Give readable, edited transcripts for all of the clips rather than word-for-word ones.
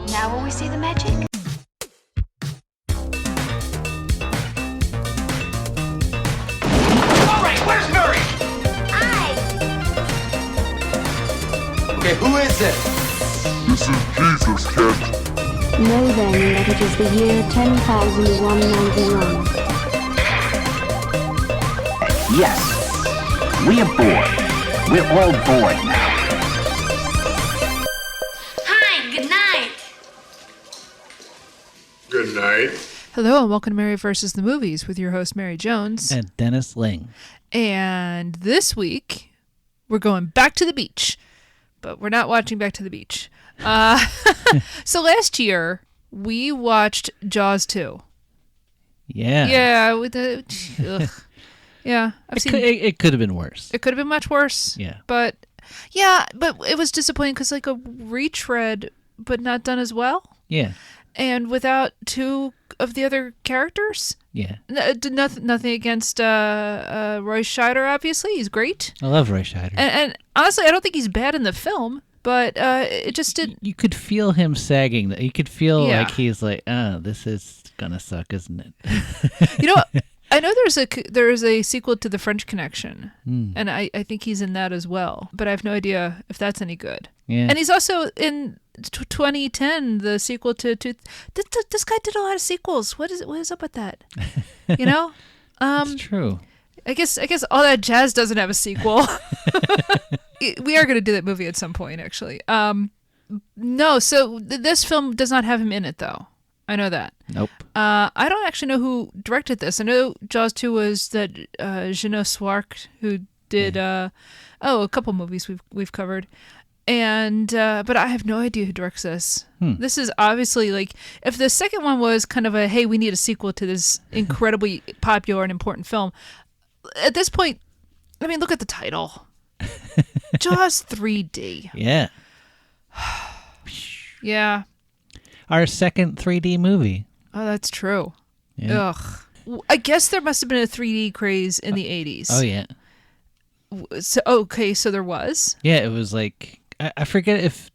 Now will we see the magic? All right, where's Murray? Okay, who is it? This is Jesus, kid. Know then that it is the year 10,191. Yes, we are bored. We're all bored now. Hi, good night. Good night. Hello and welcome to Mary vs. the Movies with your host Mary Jones. And Dennis Ling. And this week, we're going back to the beach. But we're not watching Back to the Beach. So last year, we watched Jaws 2. Yeah. Yeah. Yeah. It could have been worse. It could have been much worse. Yeah. But it was disappointing because like a retread, but not done as well. Yeah. And without two of the other characters. Yeah. Nothing against Roy Scheider, obviously. He's great. I love Roy Scheider. And honestly, I don't think he's bad in the film, but it just did. You could feel him sagging. You could feel Yeah. like he's like, this is gonna suck, isn't it? You know, I know there is a sequel to The French Connection, and I think he's in that as well, but I have no idea if that's any good. Yeah. And he's also in 2010, the sequel to this guy did a lot of sequels. What is up with that? You know? It's true. I guess All That Jazz doesn't have a sequel. We are going to do that movie at some point, actually. No, so this film does not have him in it, though. I know that. Nope. I don't actually know who directed this. I know Jaws 2 was that Jeannot Swark who did a couple movies we've covered. And but I have no idea who directs this. This is obviously like, if the second one was kind of a, hey, we need a sequel to this incredibly popular and important film. At this point, I mean, look at the title. Jaws 3D. Yeah. Yeah. Our second 3D movie. Oh, that's true. Yeah. Ugh. I guess there must have been a 3D craze in the 80s. Oh, yeah. So, okay, so there was? Yeah, it was like, I forget if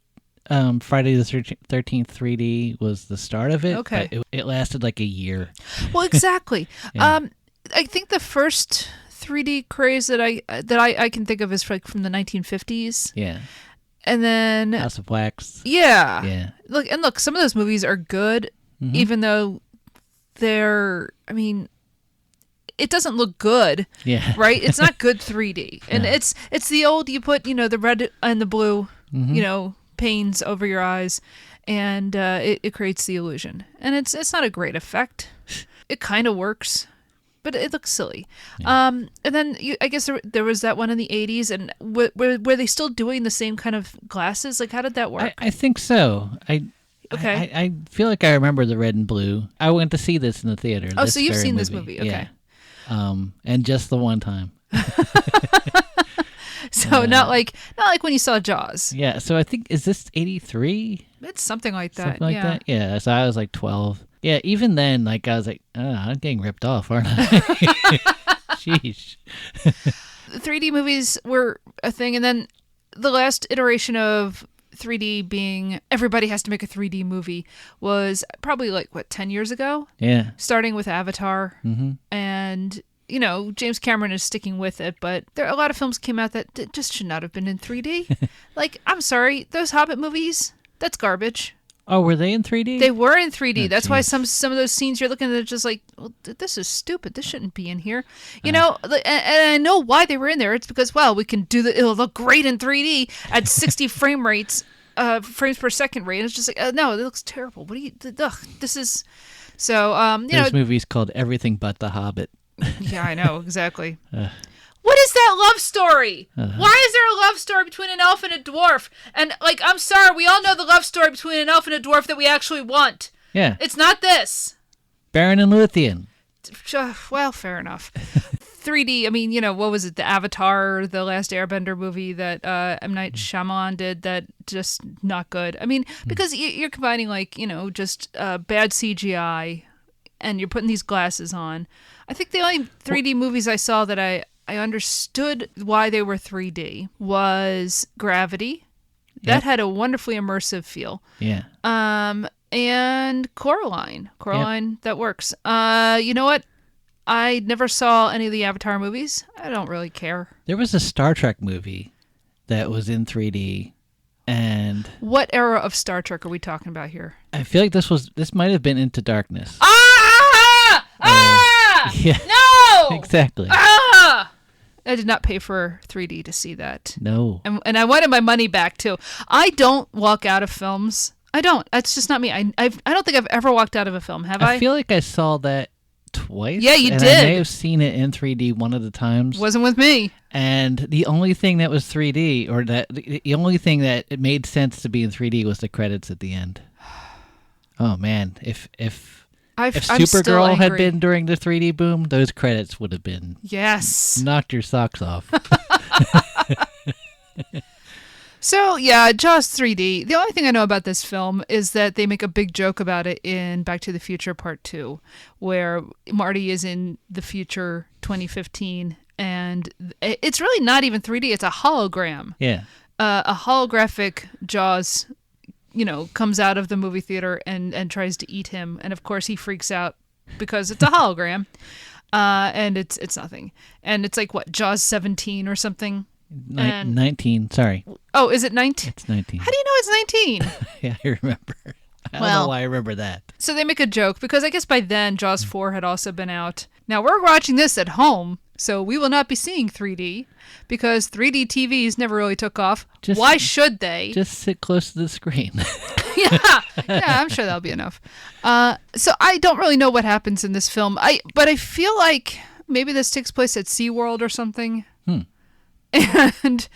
Friday the 13th 3D was the start of it. Okay. But it lasted like a year. Well, exactly. Yeah. I think the first 3D craze that I can think of is from the 1950s. Yeah. And then House of Wax. Yeah. Yeah. Look, some of those movies are good, even though they're, I mean, it doesn't look good. Yeah. Right? It's not good 3D. And No. it's the old, you put, the red and the blue, panes over your eyes, and it creates the illusion. And it's not a great effect. It kind of works, but it looks silly. Yeah. And then I guess there was that one in the 80s, and were they still doing the same kind of glasses? Like, how did that work? I think so. Okay. I feel like I remember the red and blue. I went to see this in the theater. Oh, so you've seen this movie. Okay. Yeah. And just the one time. So not like when you saw Jaws. Yeah. So I think, is this 83? It's something like that. Something like yeah. that? Yeah. So I was like 12. Yeah. Even then, like, I was like, I'm getting ripped off, aren't I? Sheesh. 3D movies were a thing, and then the last iteration of 3D being everybody has to make a 3D movie was probably 10 years ago? Yeah. Starting with Avatar. Mm-hmm. And, James Cameron is sticking with it, but a lot of films came out that just should not have been in 3D. I'm sorry, those Hobbit movies, that's garbage. Oh, were they in 3D? They were in 3D. Oh, That's why geez. some of those scenes you're looking at, just like, well, this is stupid. This shouldn't be in here. And I know why they were in there. It's because, well, we can it'll look great in 3D at 60 frames per second rate. And it's just like, no, it looks terrible. What do you, this is, so, There's movies called Everything But the Hobbit. Yeah, I know, exactly. What is that love story? Why is there a love story between an elf and a dwarf? And, I'm sorry, we all know the love story between an elf and a dwarf that we actually want. Yeah. It's not this. Baron and Luthien. Well, fair enough. 3D, I mean, what was it? The Avatar, the Last Airbender movie that M. Night Shyamalan did, that just not good. I mean, because you're combining, just bad CGI, and you're putting these glasses on. I think the only 3D movies I saw that I understood why they were 3D was Gravity That Yep. had a wonderfully immersive feel. Yeah. And Coraline, that works. You know what? I never saw any of the Avatar movies. I don't really care. There was a Star Trek movie that was in 3D, and What era of Star Trek are we talking about here? I feel like this might have been Into Darkness. Yeah. No! Exactly. I did not pay for 3D to see that. No. And I wanted my money back, too. I don't walk out of films. I don't. That's just not me. I don't think I've ever walked out of a film, have I? I feel like I saw that twice. Yeah, you and did. I may have seen it in 3D one of the times. Wasn't with me. And the only thing that was 3D, or that the only thing that it made sense to be in 3D was the credits at the end. Oh man, if I'm still Supergirl had angry. been during the 3D boom, those credits would have been Yes. knocked your socks off. So, yeah, Jaws 3D. The only thing I know about this film is that they make a big joke about it in Back to the Future Part 2, where Marty is in the future 2015, and it's really not even 3D, it's a hologram. Yeah. A holographic Jaws, comes out of the movie theater and tries to eat him, and of course he freaks out because it's a hologram, and it's nothing. And it's like, what, Jaws 17 or something? 19, sorry. Oh, is it 19? It's 19. How do you know it's 19? Yeah, I remember. I don't know why I remember that. So they make a joke, because I guess by then Jaws 4 had also been out. Now we're watching this at home, so we will not be seeing 3D, because 3D TVs never really took off. Why should they? Just sit close to the screen. yeah, I'm sure that'll be enough. So I don't really know what happens in this film. But I feel like maybe this takes place at SeaWorld or something. And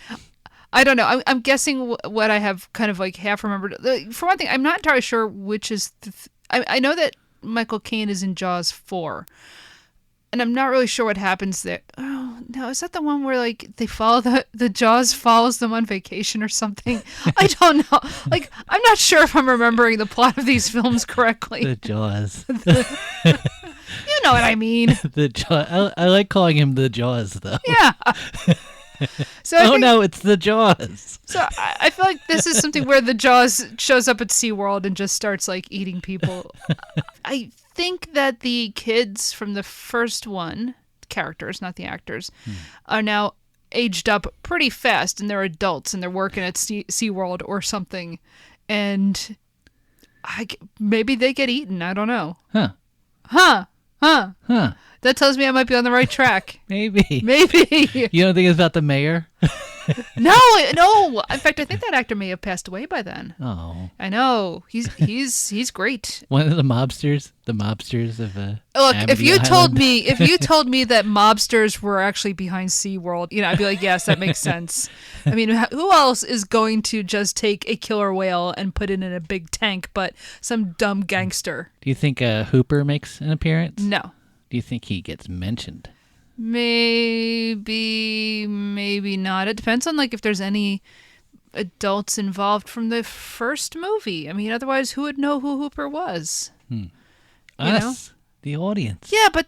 I don't know. I'm guessing what I have kind of like half remembered. For one thing, I'm not entirely sure which is. I know that Michael Caine is in Jaws 4, and I'm not really sure what happens there. Oh no, is that the one where like they follow the Jaws follows them on vacation or something? I don't know. Like, I'm not sure if I'm remembering the plot of these films correctly. The Jaws. You know what I mean? The Jaws. I like calling him the Jaws, though. Yeah. So I think, no, it's the Jaws. So I feel like this is something where the Jaws shows up at SeaWorld and just starts like eating people. I think that the kids from the first one, characters, not the actors, are now aged up pretty fast, and they're adults and they're working at SeaWorld or something. And maybe they get eaten. I don't know. Huh. That tells me I might be on the right track. Maybe. You don't think it's about the mayor? No. In fact, I think that actor may have passed away by then. Oh. I know. He's great. One of the mobsters of Look, if you told Island. me that mobsters were actually behind SeaWorld, I'd be like, yes, that makes sense. I mean, who else is going to just take a killer whale and put it in a big tank but some dumb gangster? Do you think Hooper makes an appearance? No. Do you think he gets mentioned? Maybe not. It depends on like if there's any adults involved from the first movie. I mean, otherwise, who would know who Hooper was? Us, the audience. Yeah, but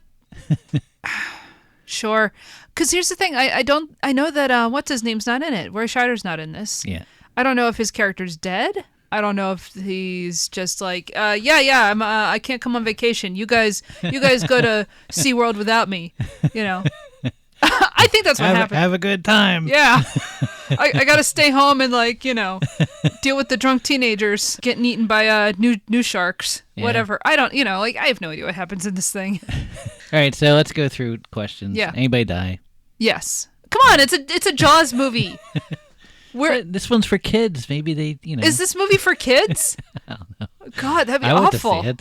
sure. Because here's the thing: I know that what's his name's not in it. Roy Scheider's not in this. Yeah. I don't know if his character's dead. I don't know if he's just like, I can't come on vacation. You guys go to SeaWorld without me. I think that's what happened. Have a good time. Yeah. I got to stay home and deal with the drunk teenagers getting eaten by new sharks. Yeah. Whatever. I don't, I have no idea what happens in this thing. All right, so let's go through questions. Yeah. Anybody die? Yes. Come on, it's a Jaws movie. This one's for kids. Maybe they, Is this movie for kids? I don't know. God, that'd be I went awful. to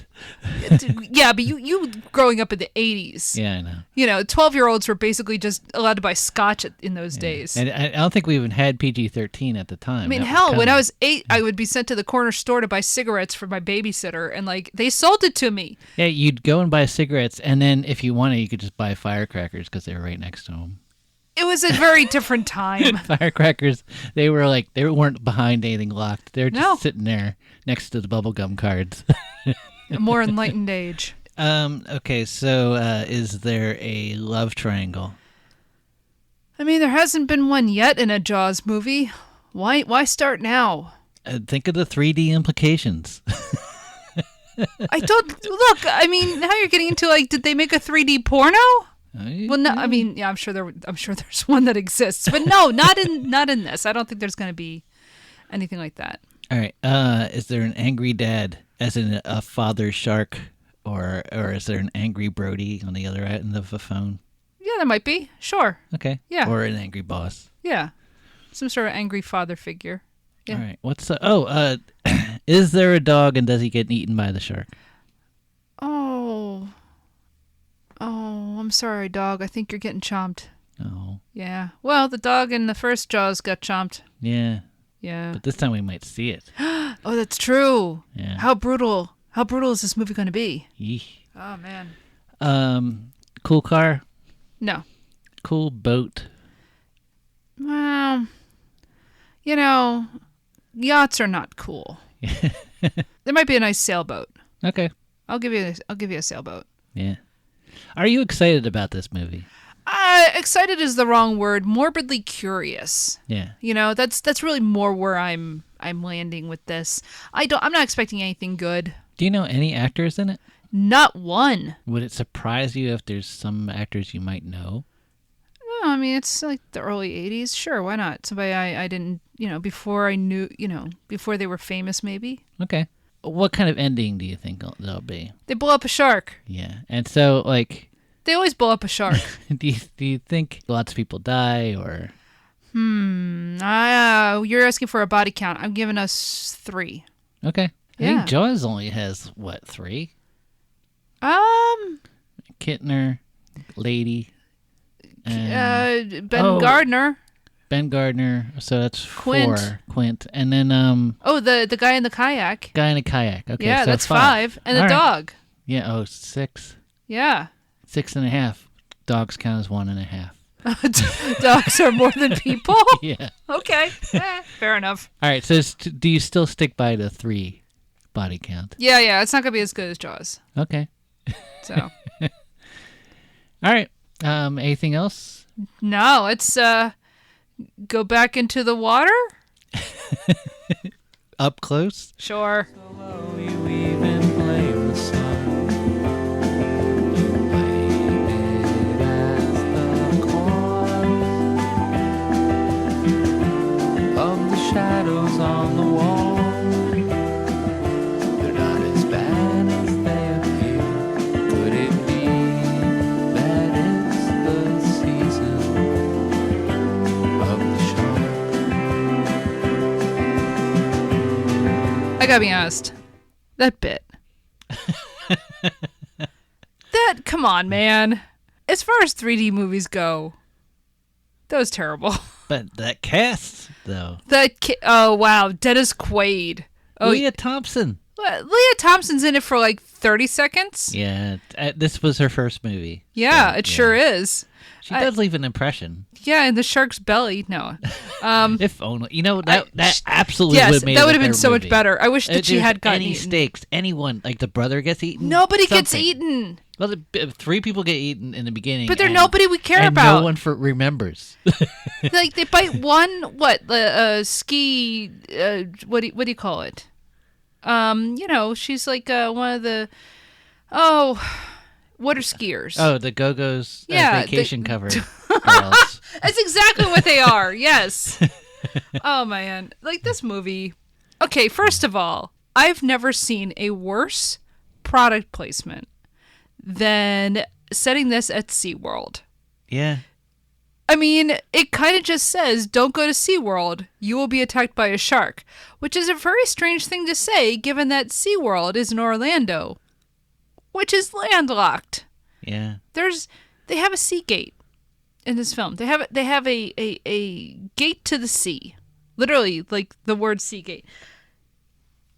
see it. Yeah, but you growing up in the 80s. Yeah, I know. 12-year-olds were basically just allowed to buy scotch in those days. And I don't think we even had PG-13 at the time. I mean, That hell, was when I coming. was 8, I would be sent to the corner store to buy cigarettes for my babysitter, and they sold it to me. Yeah, you'd go and buy cigarettes, and then if you wanted, you could just buy firecrackers because they were right next to them. It was a very different time. Firecrackers, they weren't behind anything locked. They were just No. sitting there next to the bubblegum cards. A more enlightened age. Okay, so is there a love triangle? I mean, there hasn't been one yet in a Jaws movie. Why start now? Think of the 3D implications. I don't look. I mean, now you're getting into like, did they make a 3D porno? Well, no. I mean, yeah, I'm sure there's one that exists, but no, not in this. I don't think there's going to be anything like that. All right. Is there an angry dad, as in a father shark, or is there an angry Brody on the other end of the phone? Yeah, there might be. Sure. Okay. Yeah. Or an angry boss. Yeah. Some sort of angry father figure. Yeah. All right. What's the? Is there a dog and does he get eaten by the shark? Oh, I'm sorry, dog. I think you're getting chomped. Oh. Yeah. Well, the dog in the first Jaws got chomped. Yeah. Yeah. But this time we might see it. Oh, that's true. Yeah. How brutal is this movie going to be? Yeesh. Oh, man. Cool car. No. Cool boat. Well, yachts are not cool. There might be a nice sailboat. Okay. I'll give you a sailboat. Yeah. Are you excited about this movie? Excited is the wrong word. Morbidly curious. Yeah. That's really more where I'm landing with this. I'm not expecting anything good. Do you know any actors in it? Not one. Would it surprise you if there's some actors you might know? No, I mean, it's like the early 80s. Sure, why not? Somebody I didn't, before I knew, before they were famous maybe. Okay. What kind of ending do you think there'll be? They blow up a shark. Yeah. And so, like... They always blow up a shark. Do you think lots of people die, or... You're asking for a body count. I'm giving us 3. Okay. I Yeah. think Jaws only has, 3? Kittner, Lady, Ben Oh. Gardner. Ben Gardner, so that's Quint. 4. Quint. And then, The guy in the kayak. guy in a kayak. Okay, Yeah, so that's 5. And the All right. dog. Yeah, 6. Yeah. 6.5. Dogs count as 1.5. Dogs are more than people? Yeah. Okay. Fair enough. All right, so do you still stick by the 3 body count? Yeah. It's not going to be as good as Jaws. Okay. So. All right. Anything else? No, let's go back into the water? Up close? Sure. Shadows on the wall, they're not as bad as they appear. Could it be that it's the season of the shark? I gotta be honest. That bit. Come on, man. As far as 3D movies go, that was terrible. But that cast, though. Oh, wow. Dennis Quaid. Oh, Leah Thompson. Leah Thompson's in it for like 30 seconds. Yeah, this was her first movie. Yeah, so, it sure is. She does leave an impression. Yeah, in the shark's belly. No. If only. That absolutely yes, would have made that it would a have been better so much movie. better. I wish that If she there's had gotten any eaten. stakes. Anyone, like the brother gets eaten. Nobody gets something. eaten. Well, 3 people get eaten in the beginning. But they're and- nobody we care and about. no one remembers. Like they bite one, ski, what do you call it? She's like one of the, water skiers. Oh, the Go-Go's Yeah, vacation cover girls. That's exactly what they are. Yes. Oh man, like this movie. Okay, first of all, I've never seen a worse product placement than setting this at SeaWorld. Yeah. I mean, it kind of just says, don't go to SeaWorld. You will be attacked by a shark, which is a very strange thing to say given that SeaWorld is in Orlando, which is landlocked. Yeah. They have a sea gate in this film. They have a gate to the sea. Literally, like the word sea gate.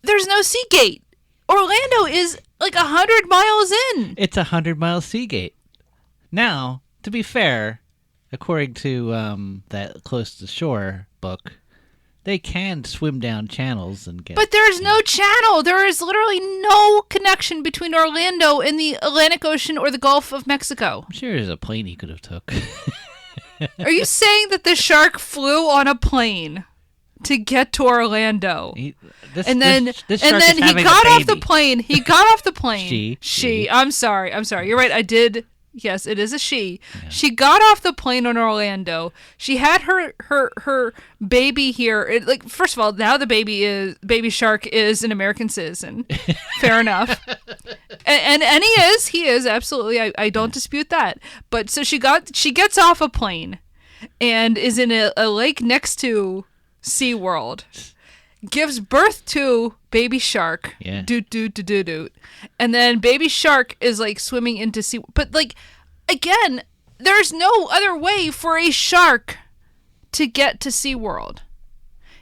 There's no sea gate. Orlando is like 100 miles in. It's 100-mile Seagate. Now, to be fair, according to that Close to Shore book, they can swim down channels and get... But there's no channel. There is literally no connection between Orlando and the Atlantic Ocean or the Gulf of Mexico. I'm sure there's a plane he could have took. Are you saying that the shark flew on a plane? to get to Orlando. This And then shark is he having a got off the baby. plane. He got off the plane. She. I'm sorry. You're right. I did. Yes, it is a she. Yeah. She got off the plane in Orlando. She had her baby here. First of all, now the baby shark is an American citizen. Fair enough. And he is absolutely. I don't dispute that. But so she gets off a plane and is in a lake next to SeaWorld. Gives birth to baby shark. Yeah. Doot. And then baby shark is swimming into sea. But again, there's no other way for a shark to get to SeaWorld.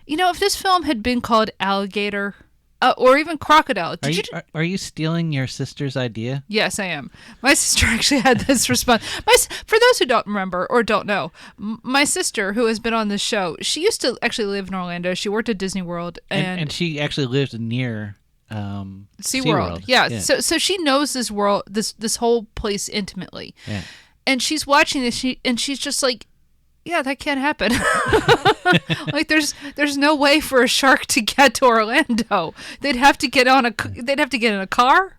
If this film had been called Alligator or even Crocodile. Are you stealing your sister's idea? Yes, I am. My sister actually had this response. For those who don't remember or don't know, my sister, who has been on this show, she used to actually live in Orlando. She worked at Disney World. And she actually lived near SeaWorld. Yeah. So she knows this world, this whole place intimately. Yeah. And she's watching this, and she's just like, yeah, that can't happen. There's no way for a shark to get to Orlando. They'd have to get in a car.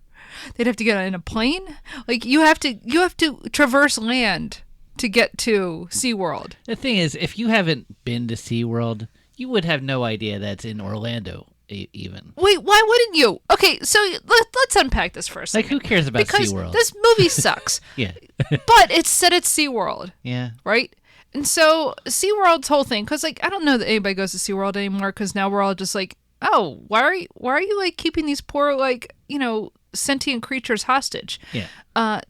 They'd have to get in a plane. You have to traverse land to get to SeaWorld. The thing is, if you haven't been to SeaWorld, you would have no idea that's in Orlando even. Wait, why wouldn't you? Okay, so let's unpack this for a second. Who cares about because SeaWorld? This movie sucks. Yeah. But it's set at SeaWorld. Yeah. Right? And so SeaWorld's whole thing, because I don't know that anybody goes to SeaWorld anymore, because now we're all just oh, why are you keeping these poor sentient creatures hostage? Yeah.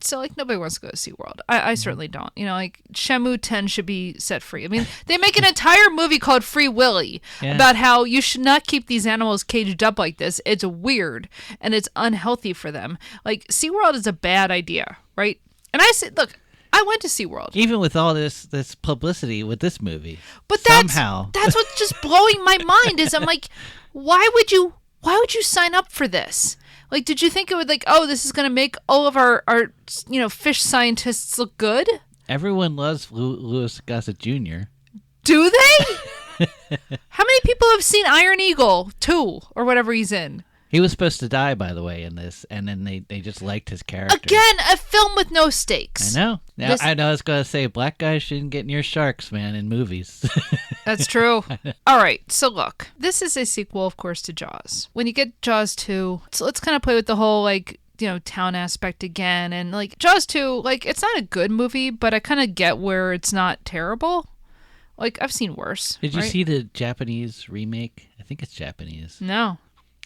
So nobody wants to go to SeaWorld. I certainly don't. Shamu 10 should be set free. I mean, they make an entire movie called Free Willy about how you should not keep these animals caged up like this. It's weird and it's unhealthy for them. SeaWorld is a bad idea, right? And I said, look, I went to SeaWorld. Even with all this publicity with this movie. But somehow. That's what's just blowing my mind is I'm like, why would you sign up for this? Did you think it would this is going to make all of our fish scientists look good? Everyone loves Louis Gossett Jr. Do they? How many people have seen Iron Eagle 2 or whatever he's in? He was supposed to die, by the way, in this, and then they just liked his character. Again, a film with no stakes. I know. Now, I know I was going to say, black guys shouldn't get near sharks, man, in movies. That's true. All right, so look. This is a sequel, of course, to Jaws. When you get Jaws 2, so let's kind of play with the whole, town aspect again. And, Jaws 2, it's not a good movie, but I kind of get where it's not terrible. I've seen worse. Did you see the Japanese remake? I think it's Japanese. No.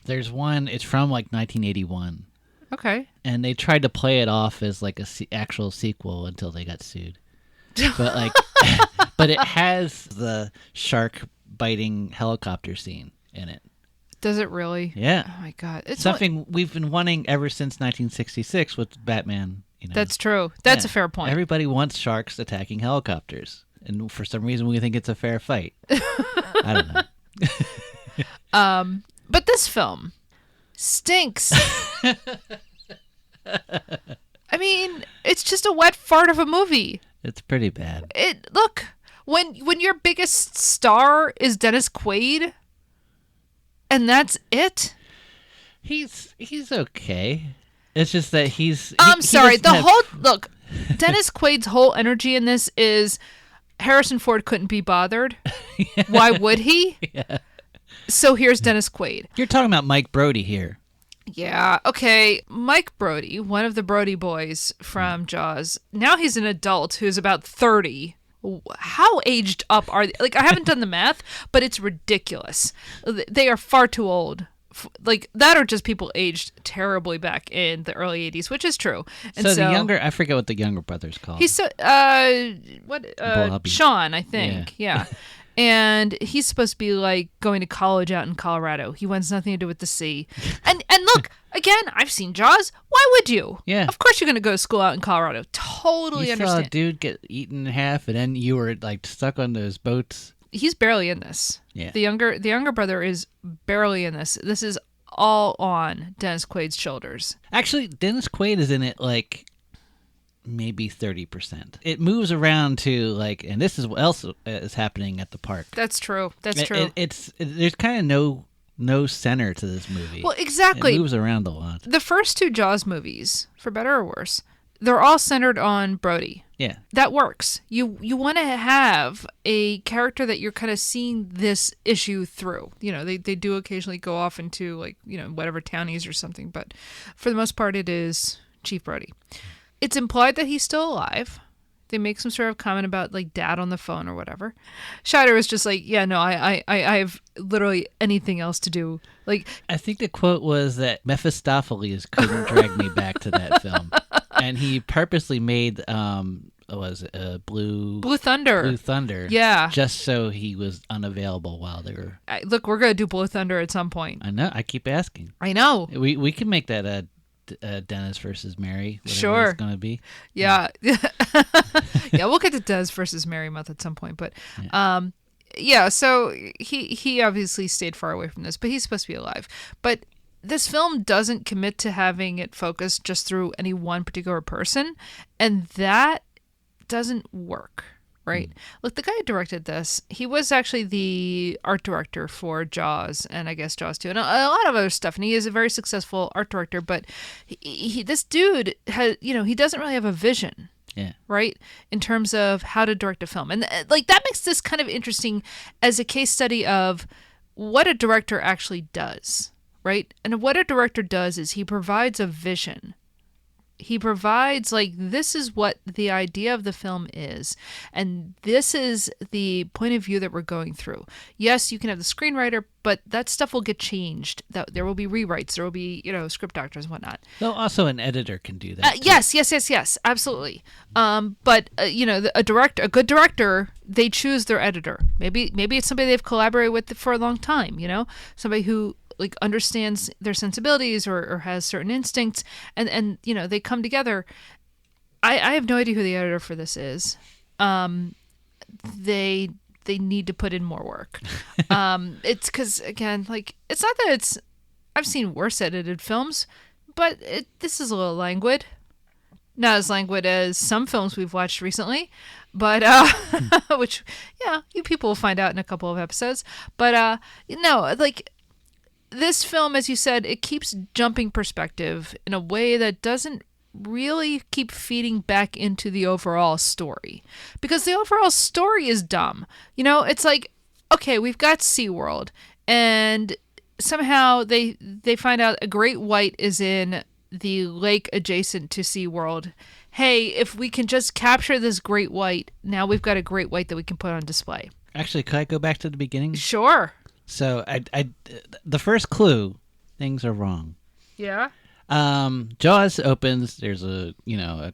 There's one, it's from 1981. Okay. And they tried to play it off as actual sequel until they got sued. But but it has the shark biting helicopter scene in it. Does it really? Yeah. Oh my God. It's something we've been wanting ever since 1966 with Batman. That's true. That's a fair point. Everybody wants sharks attacking helicopters. And for some reason we think it's a fair fight. I don't know. But this film stinks. I mean, it's just a wet fart of a movie. It's pretty bad. Look, when your biggest star is Dennis Quaid, and that's it. He's okay. It's just that I'm sorry. Look, Dennis Quaid's whole energy in this is Harrison Ford couldn't be bothered. Yeah. Why would he? Yeah. So here's Dennis Quaid. You're talking about Mike Brody here. Yeah, okay. Mike Brody, one of the Brody boys from Jaws. Now he's an adult who's about 30. How aged up are they? I haven't done the math, but it's ridiculous. They are far too old. That or just people aged terribly back in the early 80s, which is true. And so the younger, I forget what the younger brother's called. He's Sean, I think. Yeah. And he's supposed to be going to college out in Colorado. He wants nothing to do with the sea. And look, again, I've seen Jaws. Why would you? Yeah. Of course you're going to go to school out in Colorado. Totally understand. You saw a dude get eaten in half, and then you were stuck on those boats. He's barely in this. Yeah. The younger brother is barely in this. This is all on Dennis Quaid's shoulders. Actually, Dennis Quaid is in it maybe 30%. It moves around to like, and this is what else is happening at the park. That's true. That's true. There's kind of no center to this movie. Well, exactly. It moves around a lot. The first two Jaws movies, for better or worse, they're all centered on Brody. Yeah. That works. You want to have a character that you're kind of seeing this issue through. You know, they do occasionally go off into like, you know, whatever town he's or something, but for the most part it is Chief Brody. It's implied that he's still alive. They make some sort of comment about like dad on the phone or whatever. Scheider was just like, yeah, no, I have literally anything else to do. Like, I think the quote was that Mephistopheles couldn't drag me back to that film. And he purposely made Blue Thunder. Yeah. Just so he was unavailable while they were. Look, we're gonna do Blue Thunder at some point. I know. I keep asking. I know. We can make that Dennis versus Mary. Sure. It's gonna be. Yeah. Yeah, we'll get to Des versus Mary month at some point, but so he obviously stayed far away from this, but he's supposed to be alive. But this film doesn't commit to having it focused just through any one particular person, and that doesn't work, right? Look, the guy who directed this, he was actually the art director for Jaws and I guess Jaws 2 and a lot of other stuff, and he is a very successful art director, but this dude has, you know, he doesn't really have a vision. Yeah. Right? In terms of how to direct a film. And like that makes this kind of interesting as a case study of what a director actually does, right? And what a director does is he provides a vision. He provides like, this is what the idea of the film is, and this is the point of view that we're going through. Yes, you can have the screenwriter, but that stuff will get changed. That there will be rewrites, there will be, you know, script doctors and whatnot. Though also an editor can do that. Yes, absolutely. But you know, a good director, they choose their editor. Maybe it's somebody they've collaborated with for a long time. You know, somebody who like understands their sensibilities or has certain instincts, and you know, they come together. I have no idea who the editor for this is. They need to put in more work. It's because, again, like, it's not that I've seen worse edited films, but this is a little languid. Not as languid as some films we've watched recently, but which, yeah, you people will find out in a couple of episodes. But no, like, this film, as you said, it keeps jumping perspective in a way that doesn't really keep feeding back into the overall story, because the overall story is dumb. You know, it's like, okay, we've got SeaWorld, and somehow they find out a great white is in the lake adjacent to SeaWorld. Hey, if we can just capture this great white, now we've got a great white that we can put on display. Actually, could I go back to the beginning? Sure. So the first clue, things are wrong. Yeah. Jaws opens, there's a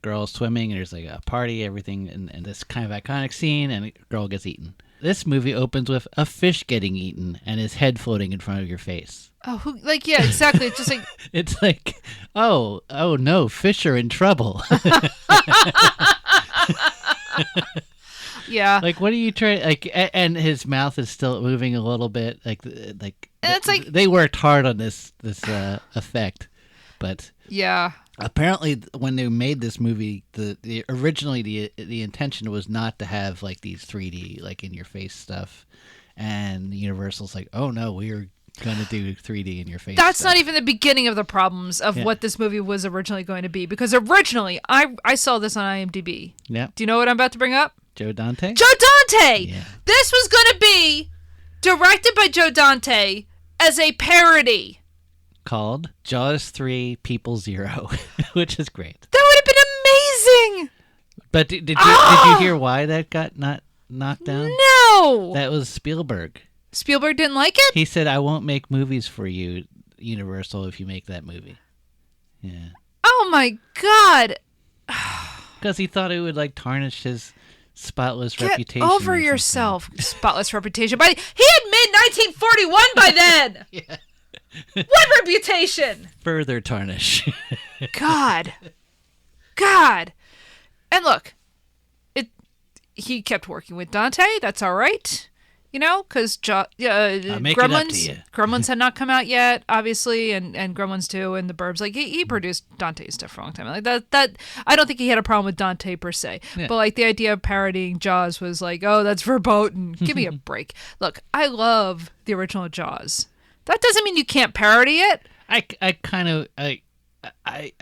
girl swimming, and there's like a party, everything, and this kind of iconic scene, and a girl gets eaten. This movie opens with a fish getting eaten and his head floating in front of your face. Oh, yeah, exactly. It's just like... It's like, oh no, fish are in trouble. Yeah. Like, what are you trying? Like, and his mouth is still moving a little bit. Like, and it's like they worked hard on this effect, but yeah. Apparently, when they made this movie, originally the intention was not to have like these 3D like in your face stuff, and Universal's like, oh no, we're gonna do 3D in your face. That's stuff. not even the beginning of the problems of what this movie was originally going to be, because originally I saw this on IMDb. Yeah. Do you know what I'm about to bring up? Joe Dante? Joe Dante! Yeah. This was going to be directed by Joe Dante as a parody. Called Jaws 3 People Zero, which is great. That would have been amazing! But did you hear why that got not knocked down? No! That was Spielberg. Spielberg didn't like it? He said, I won't make movies for you, Universal, if you make that movie. Yeah. Oh my God. Because he thought it would like tarnish his spotless Get reputation. over yourself, spotless reputation. But he had made 1941 by then. Yeah. What reputation? Further tarnish. God. And look, he kept working with Dante. That's all right. You know, because I'll make it up to you. Gremlins had not come out yet, obviously, and Gremlins 2 and The Burbs. Like he produced Dante stuff for a long time. Like that I don't think he had a problem with Dante per se. Yeah. But like the idea of parodying Jaws was like, oh, that's verboten. Give me a break. Look, I love the original Jaws. That doesn't mean you can't parody it. I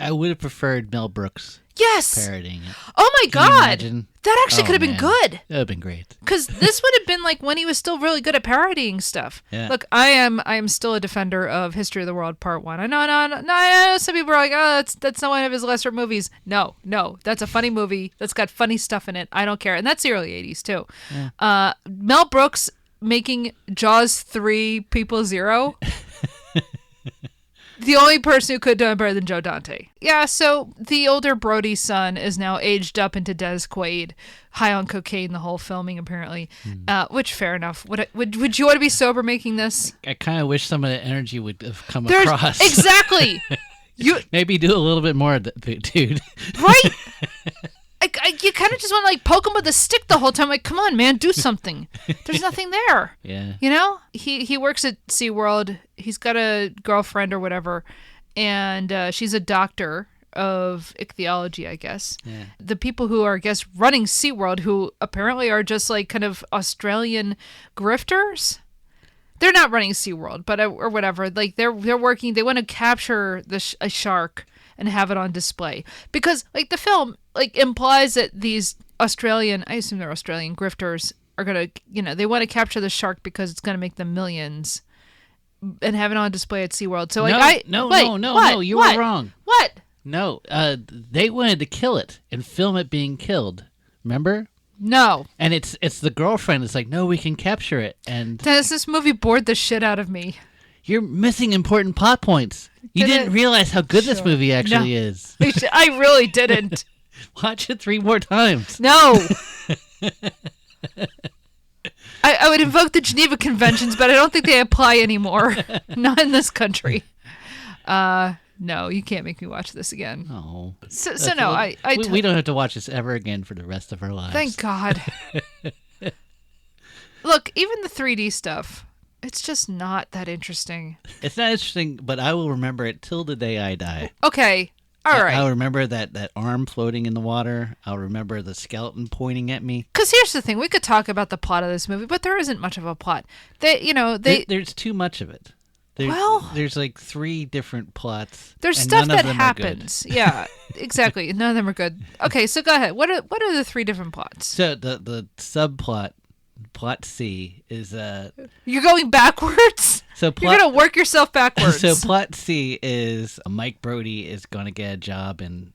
would have preferred Mel Brooks Yes. parodying it. Oh my Can you God. imagine? That actually could have been man. good. That would have been great. Because this would have been like when he was still really good at parodying stuff. Yeah. Look, I am still a defender of History of the World Part 1. I know some people are like, oh, that's not one of his lesser movies. No, that's a funny movie that's got funny stuff in it. I don't care. And that's the early 80s too. Yeah. Mel Brooks making Jaws 3 People Zero. The only person who could have done better than Joe Dante. Yeah, so the older Brody son is now aged up into Des Quaid, high on cocaine the whole filming, apparently. Which, fair enough. Would you want to be sober making this? I kind of wish some of the energy would have come across. Exactly. Maybe do a little bit more, dude. Right? You kind of just want to like poke him with a stick the whole time. Like, come on, man, do something. There's nothing there. Yeah. You know, he works at SeaWorld. He's got a girlfriend or whatever, and she's a doctor of ichthyology, I guess. Yeah. The people who are, I guess, running SeaWorld, who apparently are just like kind of Australian grifters. They're not running SeaWorld, but or whatever. Like they're working. They want to capture a shark and have it on display because like the film like implies that these Australian, I assume they're Australian grifters, are gonna, they want to capture the shark because it's gonna make them millions and have it on display at SeaWorld. So like no, you were wrong. What? No, they wanted to kill it and film it being killed. Remember? No. And it's the girlfriend. It's like, no, we can capture it. And Dennis, this movie bored the shit out of me. You're missing important plot points. You didn't realize how good this movie actually is. I really didn't. Watch it 3 more times. No. I would invoke the Geneva Conventions, but I don't think they apply anymore. Not in this country. No, you can't make me watch this again. Oh. So no, we don't have to watch this ever again for the rest of our lives. Thank God. Look, even the 3D stuff, it's just not that interesting. It's not interesting, but I will remember it till the day I die. Okay. All right. I'll remember that arm floating in the water. I'll remember the skeleton pointing at me. Because here's the thing. We could talk about the plot of this movie, but there isn't much of a plot. There's too much of it. There's like 3 different plots. There's stuff that happens. Yeah, exactly. None of them are good. Okay, so go ahead. What are the 3 different plots? So the subplot, plot C, is You're going backwards? So you're gonna work yourself backwards. So plot C is Mike Brody is gonna get a job in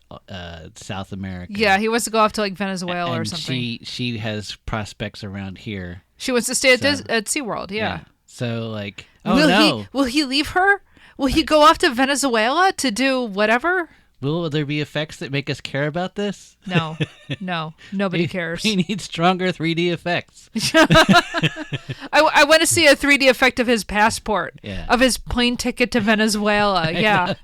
South America. Yeah, he wants to go off to like Venezuela or something. She has prospects around here. She wants to stay at SeaWorld. Yeah. So like, will he leave her? Will he go off to Venezuela to do whatever? Will there be effects that make us care about this? No, nobody cares. He needs stronger 3D effects. I want to see a 3D effect of his passport, of his plane ticket to Venezuela. Yeah.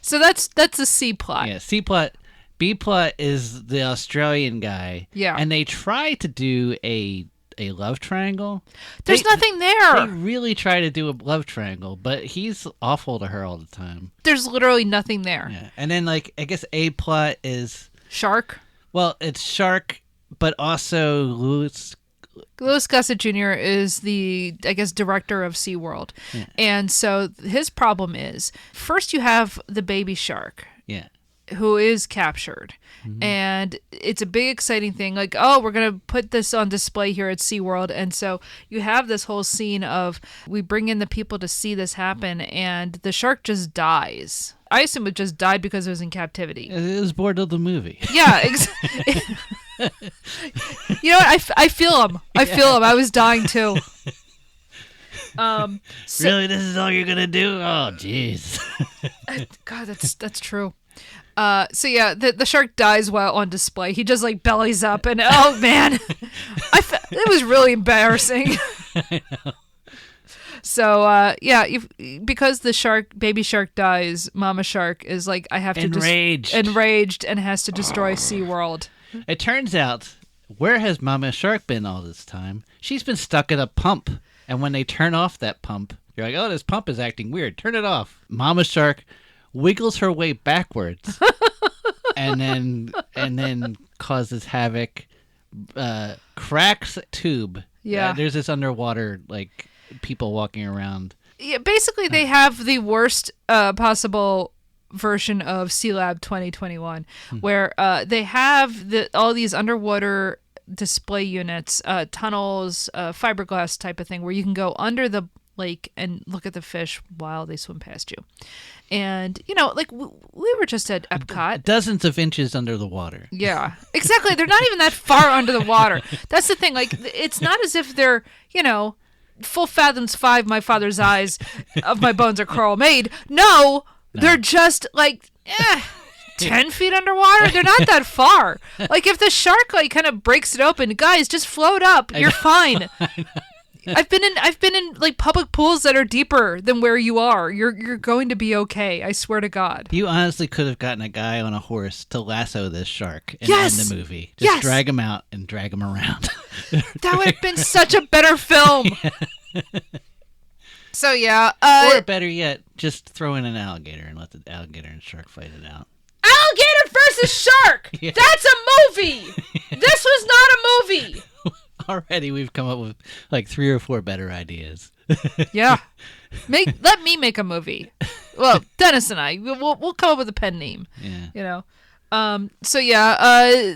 So that's the C plot. Yeah, C plot. B plot is the Australian guy. Yeah. And they try to do a love triangle. There's nothing there. They really try to do a love triangle, but he's awful to her all the time. There's literally nothing there. Yeah. And then like I guess A plot is Shark. Well, it's Shark, but also Louis Gossett Jr. is the, I guess, director of SeaWorld. Yeah. And so his problem is, first you have the baby shark. Yeah. Who is captured. Mm-hmm. And it's a big exciting thing, like, oh, we're going to put this on display here at SeaWorld. And so you have this whole scene of we bring in the people to see this happen, and the shark just dies. I assume it just died because it was in captivity. It was bored of the movie. Yeah. You know what? I feel him. I feel him. I was dying too. Really? This is all you're going to do? Oh, jeez. God, that's true. So yeah, the shark dies while on display. He just like bellies up, and oh man, it was really embarrassing. I know. So yeah, because the baby shark dies, Mama Shark is like, I have to enraged and has to destroy SeaWorld. It turns out Where has Mama Shark been all this time? She's been stuck in a pump. And when they turn off that pump, you're like, oh, this pump is acting weird. Turn it off. Mama Shark wiggles her way backwards and then causes havoc, cracks a tube. Yeah. There's this underwater, like, people walking around. Yeah, basically, they have the worst possible version of Sea Lab 2021, where they have all these underwater display units, tunnels, fiberglass type of thing, where you can go under the lake and look at the fish while they swim past you. And, like we were just at Epcot. Dozens of inches under the water. Yeah, exactly. They're not even that far under the water. That's the thing. Like, it's not as if they're, full fathoms 5, my father's eyes, of my bones are coral made. No, they're just like 10 feet underwater. They're not that far. Like, if the shark kind of breaks it open, guys, just float up. You're fine. I've been in like public pools that are deeper than where you are. You're going to be okay. I swear to God. You honestly could have gotten a guy on a horse to lasso this shark and Yes! end the movie. Just drag him out and drag him around. That would have been such a better film. So yeah, or better yet, just throw in an alligator and let the alligator and shark fight it out. Alligator versus shark. Yeah. That's a movie. This was not a movie. Already we've come up with like 3 or 4 better ideas. Yeah. Let me make a movie. Well, Dennis and I, we'll come up with a pen name. Yeah. So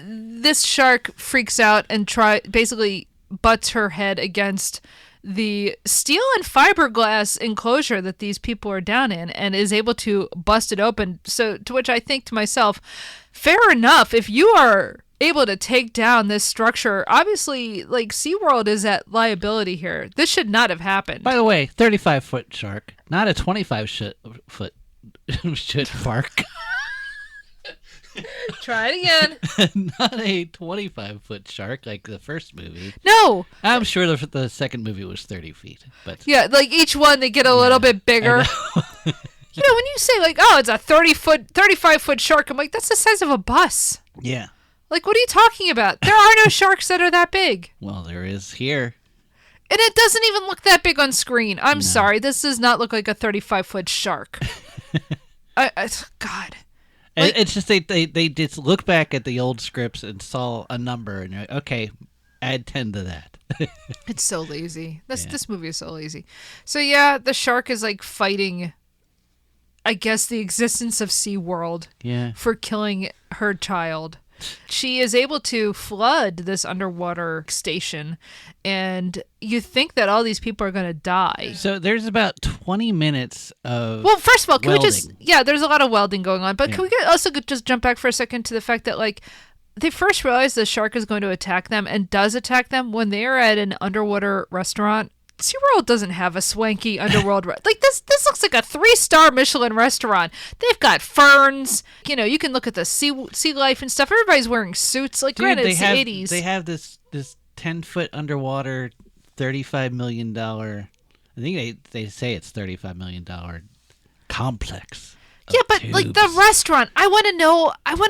this shark freaks out and basically butts her head against the steel and fiberglass enclosure that these people are down in and is able to bust it open. So to which I think to myself, fair enough. If you are able to take down this structure, obviously, like, SeaWorld is at liability here. This should not have happened. By the way, 35-foot shark, not a 25-foot shark. Try it again. Not a 25-foot shark like the first movie. No. I'm sure the second movie was 30 feet. But Yeah, like each one, they get a little bit bigger. When you say, like, oh, it's a 35-foot shark, I'm like, that's the size of a bus. Yeah. Like, what are you talking about? There are no sharks that are that big. Well, there is here. And it doesn't even look that big on screen. I'm sorry. This does not look like a 35-foot shark. God. Like, It's just they just look back at the old scripts and saw a number and you're like, okay, add 10 to that. It's so lazy. This movie is so lazy. So yeah, the shark is like fighting, I guess, the existence of SeaWorld for killing her child. She is able to flood this underwater station, and you think that all these people are going to die. So there's about 20 minutes of Well, first of all, can welding. we just... Yeah, there's a lot of welding going on, but can we also just jump back for a second to the fact that, like, they first realize the shark is going to attack them and does attack them when they are at an underwater restaurant. SeaWorld doesn't have a swanky underworld... Like, this looks like a 3-star Michelin restaurant. They've got ferns. You can look at the sea life and stuff. Everybody's wearing suits. Like, granted, it's the 80s. They have this 10-foot underwater, $35 million... I think they say it's $35 million complex. Yeah, but, like, the restaurant, I want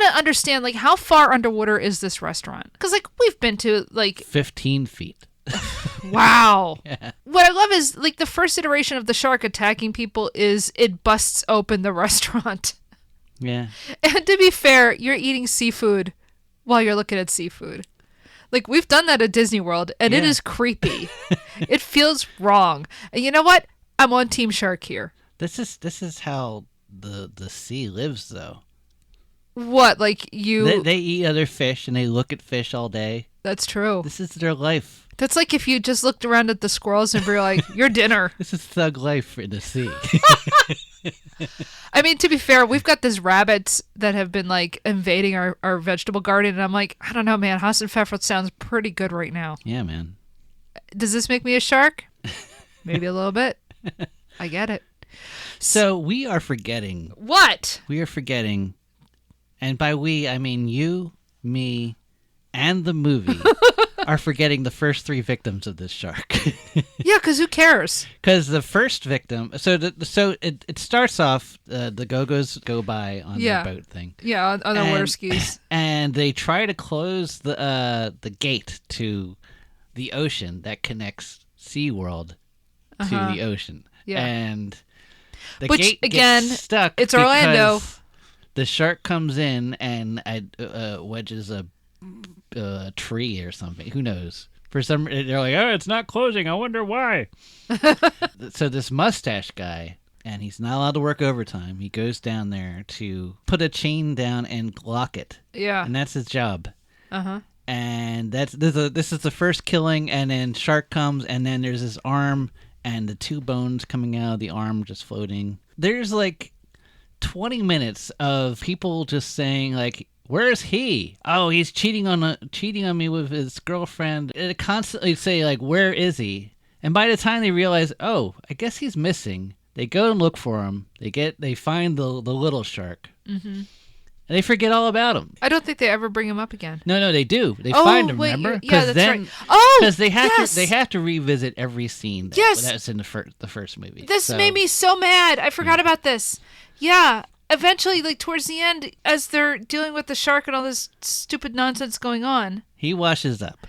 to understand, like, how far underwater is this restaurant? Because, like, we've been to, like... 15 feet. Wow. Yeah. What I love is, like, the first iteration of the shark attacking people is it busts open the restaurant. Yeah. And to be fair, you're eating seafood while you're looking at seafood. Like, we've done that at Disney World, and it is creepy. It feels wrong. And you know what? I'm on Team Shark here. This is how the sea lives, though. What, like you... They eat other fish, and they look at fish all day. That's true. This is their life. That's like if you just looked around at the squirrels and were like, your dinner. This is thug life in the sea. I mean, to be fair, we've got these rabbits that have been, like, invading our vegetable garden, and I'm like, I don't know, man. Haas and Pfeffer sounds pretty good right now. Yeah, man. Does this make me a shark? Maybe a little bit. I get it. So we are forgetting. What? We are forgetting, and by we, I mean you, me, and the movie, are forgetting the first 3 victims of this shark. Yeah, because who cares? Because the first victim, it starts off, the Go-Go's go by on their boat thing. Yeah, on their water skis. And they try to close the gate to the ocean that connects SeaWorld to the ocean. Yeah. And the gate again, gets stuck. It's Orlando. The shark comes in and wedges a tree or something. Who knows? For some, they're like, oh, it's not closing. I wonder why. So this mustache guy, and he's not allowed to work overtime. He goes down there to put a chain down and lock it. Yeah. And that's his job. And this is the first killing, and then shark comes, and then there's his arm and the 2 bones coming out of the arm just floating. There's like 20 minutes of people just saying like, where's he? Oh, he's cheating on me with his girlfriend. They constantly say like, where is he? And by the time they realize, oh, I guess he's missing, they go and look for him. They find the little shark. Mm-hmm. And they forget all about him. I don't think they ever bring him up again. No, they do. They find him, remember? Yeah, that's right. Oh, because they have to revisit every scene that's in the first movie. This made me so mad. I forgot about this. Yeah. Eventually, like towards the end, as they're dealing with the shark and all this stupid nonsense going on, he washes up.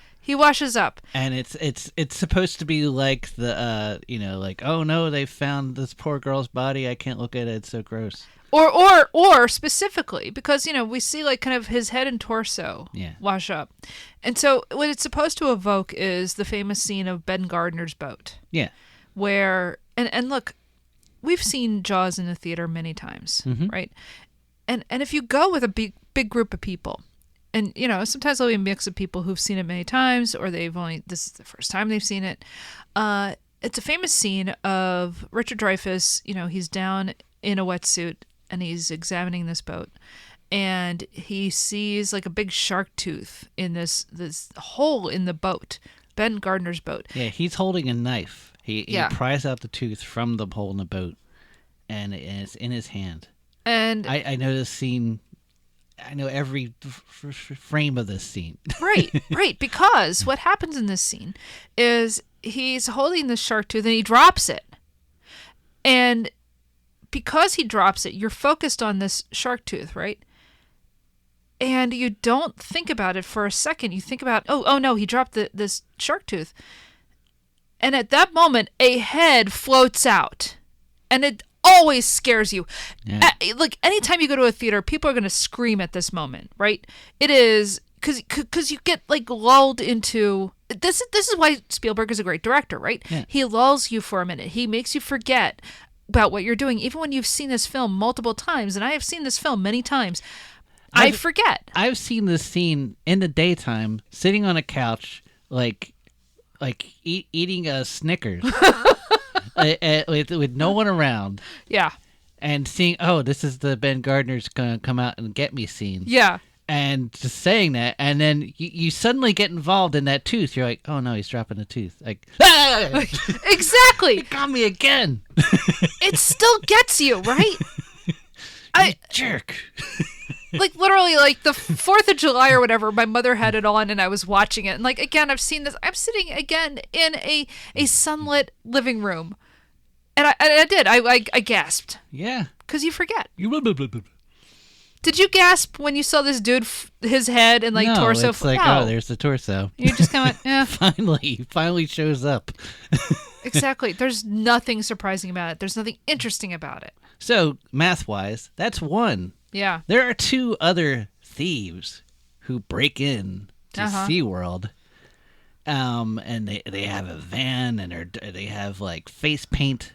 And it's supposed to be like the like, oh no, they found this poor girl's body. I can't look at it. It's so gross. Or specifically because we see like kind of his head and torso wash up, and so what it's supposed to evoke is the famous scene of Ben Gardner's boat. Yeah, where and look, we've seen Jaws in the theater many times, right? And if you go with a big group of people, and sometimes there'll be a mix of people who've seen it many times, or this is the first time they've seen it. It's a famous scene of Richard Dreyfuss. He's down in a wetsuit and he's examining this boat, and he sees like a big shark tooth in this hole in the boat, Ben Gardner's boat. Yeah, he's holding a knife. He pries out the tooth from the hole in the boat, and it's in his hand. And I know this scene. I know every frame of this scene. Right. Because what happens in this scene is he's holding the shark tooth and he drops it. And because he drops it, you're focused on this shark tooth, right? And you don't think about it for a second. You think about, oh no, he dropped this shark tooth. And at that moment, a head floats out. And it always scares you. Yeah. Like, anytime you go to a theater, people are going to scream at this moment, right? It is, because you get, like, lulled into... This is why Spielberg is a great director, right? Yeah. He lulls you for a minute. He makes you forget about what you're doing, even when you've seen this film multiple times. And I have seen this film many times. I forget. I've seen this scene in the daytime, sitting on a couch, like eating a Snickers with no one around. Yeah. And seeing, oh, this is the Ben Gardner's going to come out and get me scene. Yeah. And just saying that, and then you suddenly get involved in that tooth. You're like, oh no, he's dropping a tooth. Like, ah! Exactly. He got me again. It still gets you, right? You jerk. Like, literally, like, the 4th of July or whatever, my mother had it on and I was watching it. And, like, again, I've seen this. I'm sitting, again, in a sunlit living room. And I did. I gasped. Yeah. Because you forget. Did you gasp when you saw this dude, his head and, like, no, torso? It's like, no. Oh, there's the torso. You just kind of went, yeah. Finally shows up. Exactly. There's nothing surprising about it. There's nothing interesting about it. So, math-wise, that's one. Yeah. There are 2 other thieves who break in to SeaWorld. And they have a van, and they have, like, face paint,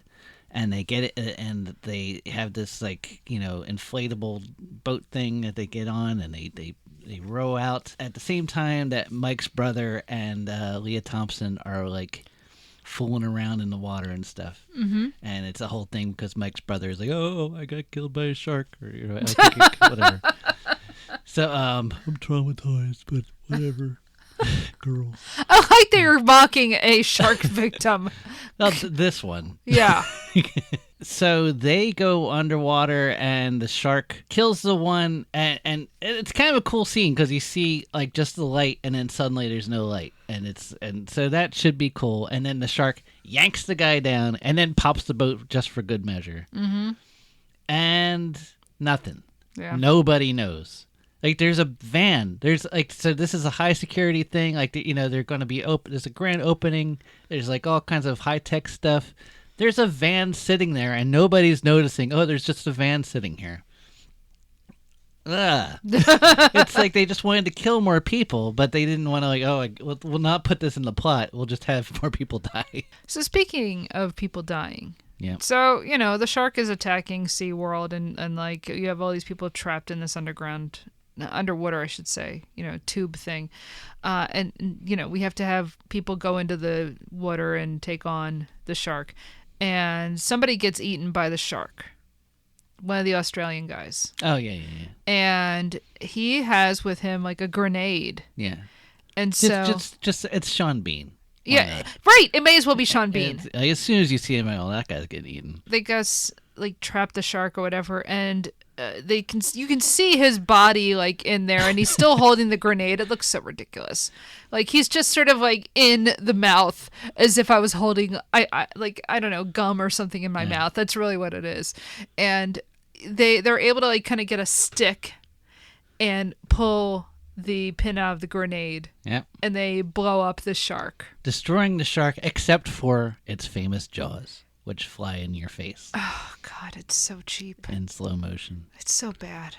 and they get it, and they have this, like, inflatable boat thing that they get on, and they row out at the same time that Mike's brother and Leah Thompson are, like, fooling around in the water and stuff. Mm-hmm. And it's a whole thing because Mike's brother is like, oh, I got killed by a shark, or whatever. So I'm traumatized, but whatever. Girl. I like that you're mocking a shark victim. Well, this one. Yeah. So they go underwater and the shark kills the one, and it's kind of a cool scene because you see, like, just the light and then suddenly there's no light. and so that should be cool. And then the shark yanks the guy down and then pops the boat just for good measure. Mm-hmm. And nothing. Yeah. Nobody knows. Like, there's a van. There's like, so this is a high security thing. Like, they're going to be open. There's a grand opening. There's like all kinds of high tech stuff. There's a van sitting there and nobody's noticing. Oh, there's just a van sitting here. Ugh. It's like they just wanted to kill more people, but they didn't want to we'll not put this in the plot. We'll just have more people die. So speaking of people dying, Yeah. so, the shark is attacking SeaWorld and like you have all these people trapped in this underwater, I should say, tube thing. And we have to have people go into the water and take on the shark. And somebody gets eaten by the shark. One of the Australian guys. Oh, yeah. And he has with him like a grenade. Yeah. And so just it's Sean Bean. Why yeah, not? right. It may as well be Sean Bean. And, as soon as you see him, that guy's getting eaten. They guys like trap the shark or whatever, and you can see his body like in there, and he's still holding the grenade. It looks so ridiculous. Like he's just sort of like in the mouth, as if I was holding I don't know, gum or something in my mouth. That's really what it is. And they're able to like kind of get a stick and pull the pin out of the grenade. Yep. And they blow up the shark, destroying the shark except for its famous jaws, which fly in your face. Oh God, it's so cheap. In slow motion. It's so bad.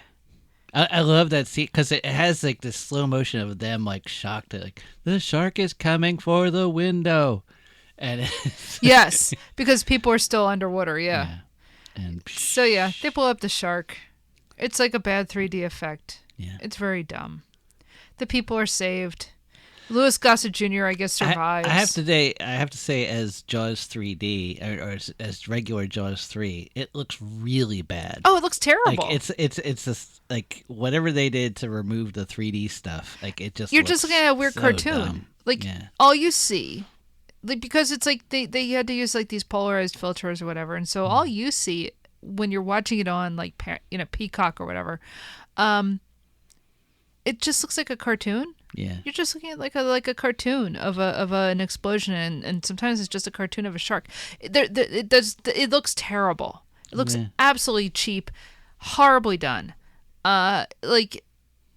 I love that scene because it has like this slow motion of them like shocked, like the shark is coming for the window, and yes, because people are still underwater. Yeah. And so yeah, they blow up the shark. It's like a bad 3D effect. Yeah. It's very dumb. The people are saved. Louis Gossett Jr. I guess survives. I have to say, as Jaws 3D or as regular Jaws 3, it looks really bad. Oh, it looks terrible. Like it's just like whatever they did to remove the 3D stuff. Like it just you're just looking at a weird so cartoon. dumb. Like all you see, like because it's like they had to use like these polarized filters or whatever, and so all you see when you're watching it on like Peacock or whatever, it just looks like a cartoon. Yeah, you're just looking at like a cartoon of an explosion, and sometimes it's just a cartoon of a shark. It looks terrible. It looks absolutely cheap, horribly done. Like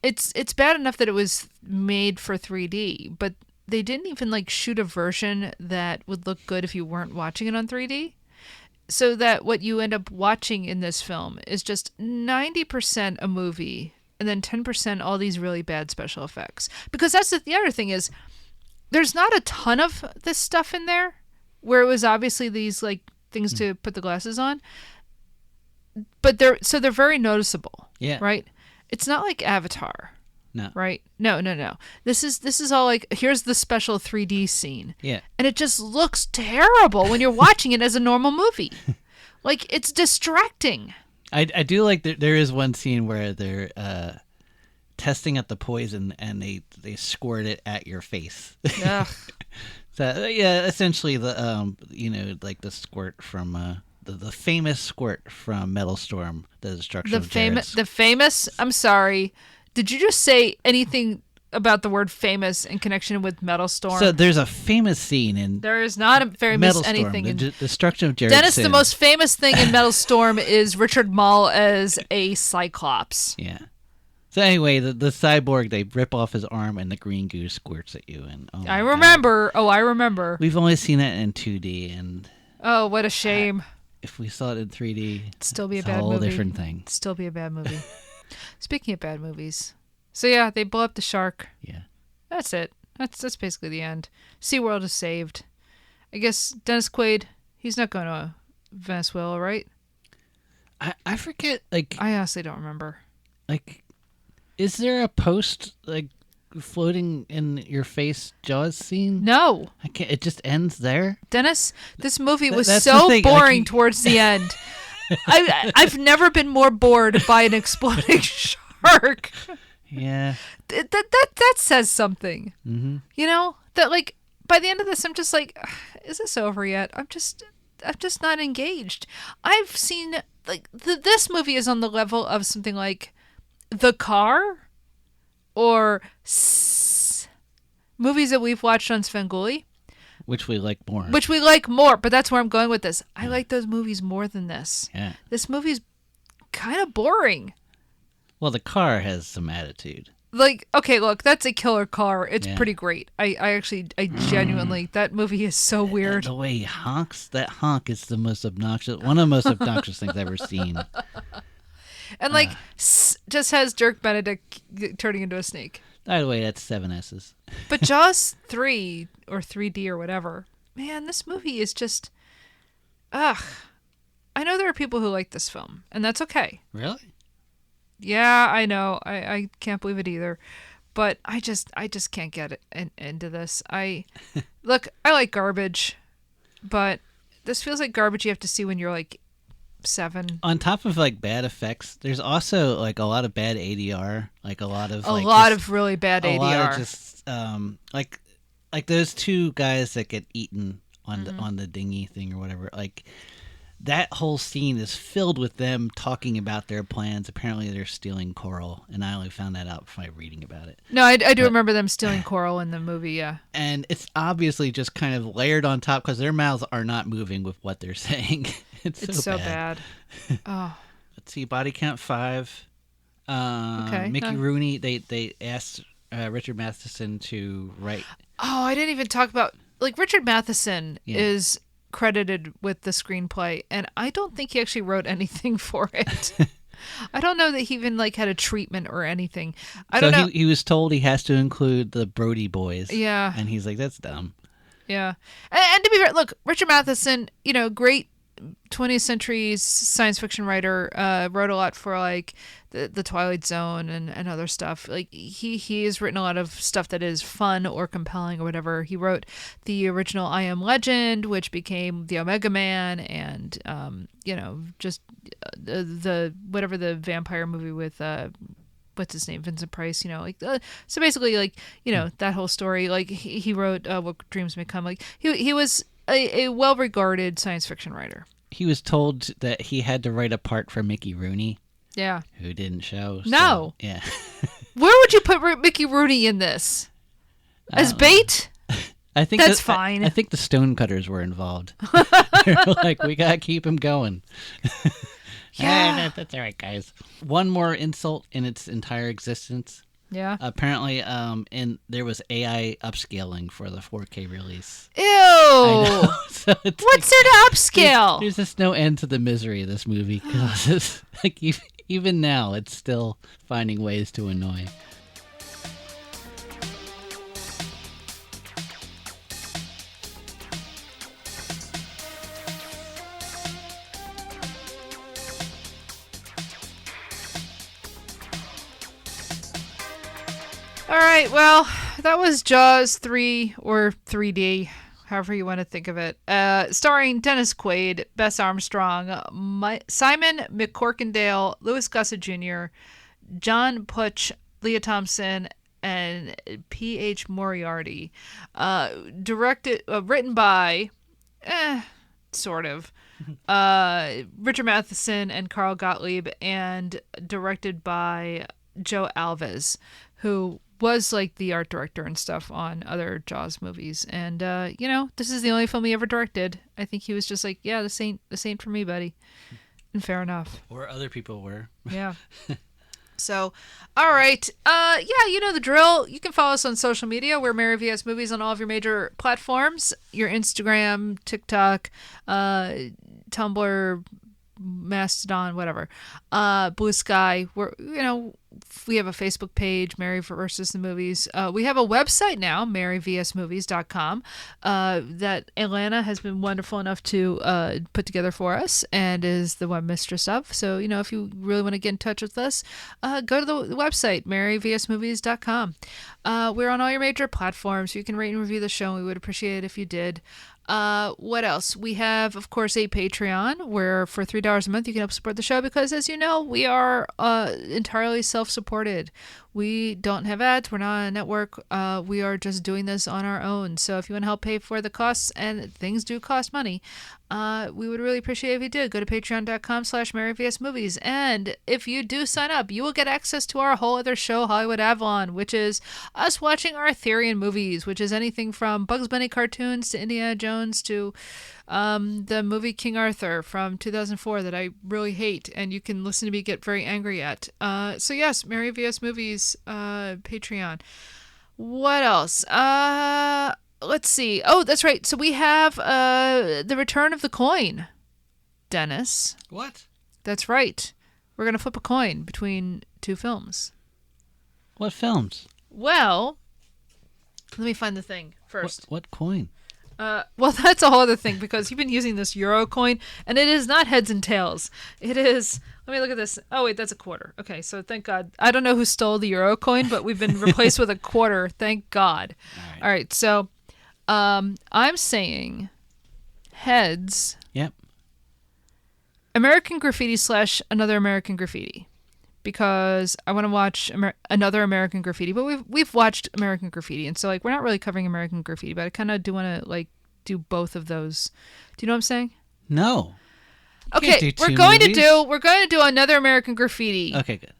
it's bad enough that it was made for 3D, but they didn't even like shoot a version that would look good if you weren't watching it on 3D. So that what you end up watching in this film is just 90% a movie and then 10% all these really bad special effects. Because that's the other thing is there's not a ton of this stuff in there where it was obviously these like things to put the glasses on. But they're very noticeable. Yeah. Right? It's not like Avatar. No. Right? No. This is all like, here's the special 3D scene. Yeah. And it just looks terrible when you're watching it as a normal movie. Like, it's distracting. I do like that there is one scene where they're testing out the poison and they squirt it at your face. Ugh. So yeah, essentially the like the squirt from the famous squirt from Metal Storm, the destruction of Jared's. The famous, I'm sorry. Did you just say anything about the word famous in connection with Metal Storm? So there's a famous scene in there is not a famous Metal Storm, anything the in destruction of Jared's. Dennis, the most famous thing in Metal Storm is Richard Mall as a Cyclops. Yeah. So anyway, the cyborg, they rip off his arm and the green goo squirts at you. And I remember. Oh, I remember. We've only seen it in 2D, and oh, what a shame. If we saw it in 3D, it'd still be a bad whole movie. Different thing. It'd still be a bad movie. Speaking of bad movies, so yeah, they blow up the shark. Yeah, that's it. That's basically the end. SeaWorld is saved. I guess Dennis Quaid, he's not going to Venezuela, right? I forget. Like, I honestly don't remember. Like, is there a post like floating in your face Jaws scene? No, I can't. It just ends there. Dennis, this movie was that's so the thing. boring towards the end. I've never been more bored by an exploding shark. Yeah, that says something. Mm-hmm. You know that like by the end of this, I'm just like, is this over yet? I'm just not engaged. I've seen like this movie is on the level of something like The Car or movies that we've watched on Svengoolie, Which we like more. which we like more, but that's where I'm going with this. I like those movies more than this. Yeah. This movie's kind of boring. Well, the car has some attitude. Like, okay, look, that's a killer car. It's Yeah. pretty great. I genuinely, that movie is so weird. The way he honks, that honk is one of the most obnoxious things I've ever seen. And like, just has Dirk Benedict turning into a snake. By the way, that's 7 S's. But Jaws 3 or 3D or whatever, man, this movie is just, ugh. I know there are people who like this film, and that's okay. Really? Yeah, I know. I can't believe it either. But I just can't get it into this. Look, I like garbage, but this feels like garbage you have to see when you're like 7. On top of like bad effects, there's also like a lot of bad ADR, like a lot of really bad ADR. A lot of just like those two guys that get eaten on the dinghy thing or whatever. Like that whole scene is filled with them talking about their plans. Apparently, they're stealing coral, and I only found that out by reading about it. No, I do remember them stealing coral in the movie. Yeah, and it's obviously just kind of layered on top because their mouths are not moving with what they're saying. It's so bad. Oh, let's see. Body count 5. Okay. Mickey Rooney. They asked Richard Matheson to write. Oh, I didn't even talk about like Richard Matheson is credited with the screenplay, and I don't think he actually wrote anything for it. I don't know that he even like had a treatment or anything. I don't know. He was told he has to include the Brody boys. Yeah. And he's like, that's dumb. Yeah. And to be fair, look, Richard Matheson, great 20th century science fiction writer, wrote a lot for like the Twilight Zone and other stuff. Like he has written a lot of stuff that is fun or compelling or whatever. He wrote the original I Am Legend, which became the Omega Man, and just the whatever the vampire movie with what's his name, Vincent Price. So basically like that whole story. Like he wrote What Dreams May Come. Like he was a well-regarded science fiction writer. He was told that he had to write a part for Mickey Rooney. Yeah. Who didn't show. No. Yeah. Where would you put Mickey Rooney in this? As bait? I think that's fine. I think the Stonecutters were involved. They're like, we gotta keep him going. Yeah. That's all right, guys. One more insult in its entire existence. Yeah. Apparently, and there was AI upscaling for the 4K release. Ew. I know. So what's there to upscale? There's just no end to the misery of this movie because it's like even now it's still finding ways to annoy. All right, well, that was Jaws 3 or 3D, however you want to think of it. Starring Dennis Quaid, Bess Armstrong, Simon MacCorkindale, Louis Gossett Jr., John Putch, Leah Thompson, and P.H. Moriarty. Written by, sort of, Richard Matheson and Carl Gottlieb, and directed by Joe Alves, who was like the art director and stuff on other Jaws movies. And this is the only film he ever directed. I think he was just like, yeah, this ain't for me, buddy. And fair enough. Or other people were. Yeah. So, all right. You know the drill. You can follow us on social media. We're Mary VS Movies on all of your major platforms. Your Instagram, TikTok, Tumblr, Mastodon, whatever. Blue Sky. We have a Facebook page, Mary versus the Movies. We have a website now, maryvsmovies.com, that Atlanta has been wonderful enough to put together for us and is the web mistress of. So, if you really want to get in touch with us, go to the website, maryvsmovies.com. We're on all your major platforms. You can rate and review the show, and we would appreciate it if you did. What else? We have, of course, a Patreon where for $3 a month you can help support the show because, as you know, we are entirely self-supported. We don't have ads. We're not a network. We are just doing this on our own. So if you want to help pay for the costs, and things do cost money, we would really appreciate it if you did. Go to patreon.com/MaryVSMovies. And if you do sign up, you will get access to our whole other show, Hollywood Avalon, which is us watching Arthurian movies, which is anything from Bugs Bunny cartoons to Indiana Jones to the movie King Arthur from 2004 that I really hate, and you can listen to me get very angry at. So yes, Mary vs. Movies, Patreon. What else? Let's see. Oh, that's right. So we have the Return of the Coin, Dennis. What? That's right. We're going to flip a coin between two films. What films? Well, let me find the thing first. What coin? Well, that's a whole other thing, because you've been using this Euro coin, and it is not heads and tails. It is, let me look at this. Oh, wait, that's a quarter. Okay, so thank God. I don't know who stole the Euro coin, but we've been replaced with a quarter. Thank God. All right, so I'm saying heads. Yep. American Graffiti / Another American Graffiti, because I want to watch Another American Graffiti, but we've watched American Graffiti, and so like we're not really covering American Graffiti, but I kind of do want to like do both of those. Do you know what I'm saying? No. Okay, we're going to do Another American Graffiti. Okay, good.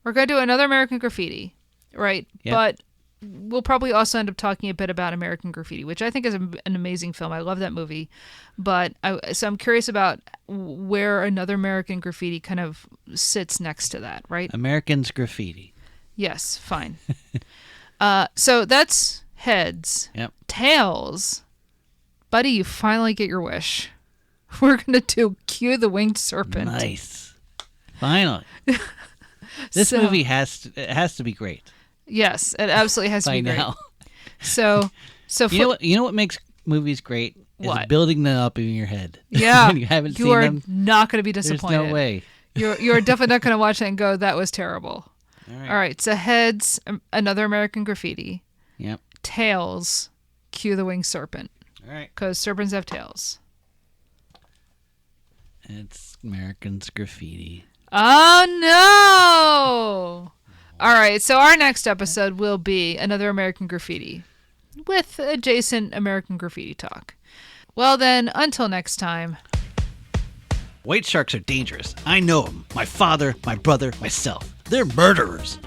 We're going to do Another American Graffiti, right? Yep. But we'll probably also end up talking a bit about American Graffiti, which I think is an amazing film. I love that movie. But so I'm curious about where Another American Graffiti kind of sits next to that, right? Americans Graffiti. Yes, fine. So that's heads. Yep. Tails. Buddy, you finally get your wish. We're going to do Cue the Winged Serpent. Nice. Finally. This movie has to be great. Yes, it absolutely has to be by great. now. So you know what makes movies great? What? Is building them up in your head. Yeah. When you haven't seen are them. not going to be disappointed. There's no way. You're definitely not going to watch it and go, that was terrible. All right. So heads, Another American Graffiti. Yep. Tails, Cue the Winged Serpent. All right. Because serpents have tails. It's Americans Graffiti. Oh, no. All right. So our next episode will be Another American Graffiti with adjacent American Graffiti talk. Well, then, until next time. White sharks are dangerous. I know them. My father, my brother, myself. They're murderers.